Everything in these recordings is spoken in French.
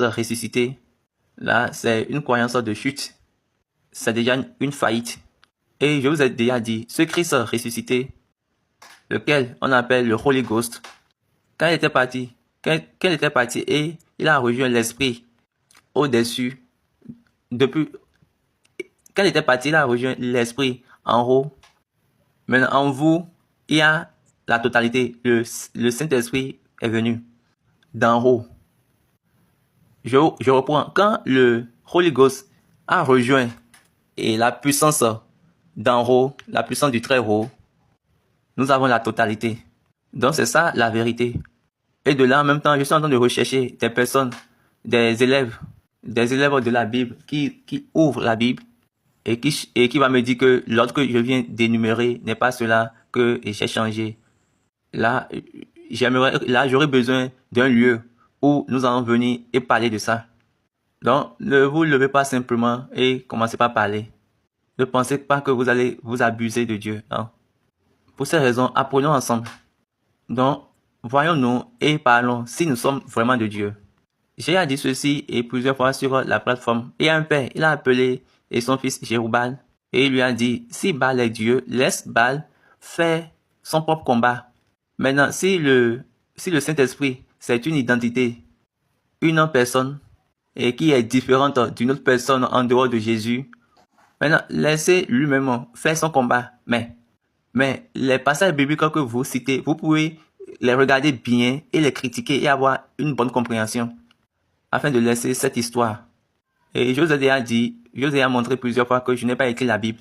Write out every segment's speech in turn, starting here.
ressuscité, là, c'est une croyance de chute. C'est déjà une faillite. Et je vous ai déjà dit, ce Christ ressuscité, lequel on appelle le Holy Ghost, quand il était parti, et il a rejoint l'Esprit au-dessus, depuis, quand il était parti, il a rejoint l'Esprit en haut. Maintenant, en vous, il y a la totalité. Le Saint-Esprit est venu d'en haut. Je reprends. Quand le Holy Ghost a rejoint et la puissance d'en haut, la puissance du très haut, nous avons la totalité. Donc c'est ça la vérité. Et de là, en même temps, je suis en train de rechercher des personnes, des élèves de la Bible qui ouvrent la Bible et qui va me dire que l'autre que je viens d'énumérer n'est pas cela que j'ai changé. Là, j'aurais besoin d'un lieu où nous allons venir et parler de ça. Donc, ne vous levez pas simplement et commencez pas à parler. Ne pensez pas que vous allez vous abuser de Dieu. Non. Pour ces raisons, apprenons ensemble. Donc, voyons-nous et parlons si nous sommes vraiment de Dieu. J'ai dit ceci et plusieurs fois sur la plateforme. Et un père, il a appelé et son fils Jéroubal et il lui a dit, si Baal est Dieu, laisse Baal faire son propre combat. Maintenant, si le Saint-Esprit, c'est une identité, une personne, et qui est différente d'une autre personne en dehors de Jésus, maintenant, laissez lui-même faire son combat. Mais les passages bibliques que vous citez, vous pouvez les regarder bien et les critiquer et avoir une bonne compréhension afin de laisser cette histoire. Et je vous ai déjà dit, je vous ai déjà montré plusieurs fois que je n'ai pas écrit la Bible.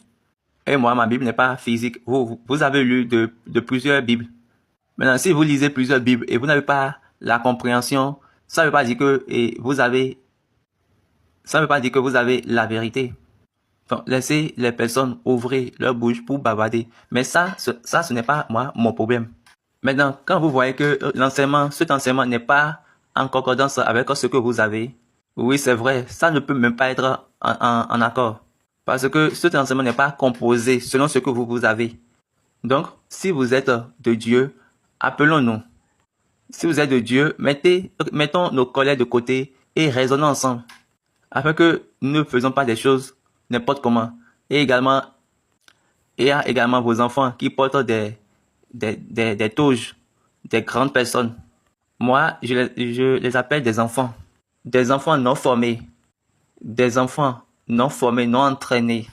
Et moi, ma Bible n'est pas physique. Vous avez lu de plusieurs Bibles. Maintenant, si vous lisez plusieurs Bibles et vous n'avez pas la compréhension, ça ne veut pas dire que vous avez la vérité. Donc, laissez les personnes ouvrir leur bouche pour bavarder. Mais ça, ce n'est pas moi, mon problème. Maintenant, quand vous voyez que cet enseignement n'est pas en concordance avec ce que vous avez, oui, c'est vrai, ça ne peut même pas être en accord. Parce que cet enseignement n'est pas composé selon ce que vous avez. Donc, si vous êtes de Dieu, appelons-nous. Si vous êtes de Dieu, mettons nos collègues de côté et raisonnons ensemble. Afin que nous ne faisons pas des choses n'importe comment. Et également, il y a également vos enfants qui portent des toges, des grandes personnes. Moi, je les appelle des enfants non formés, non entraînés.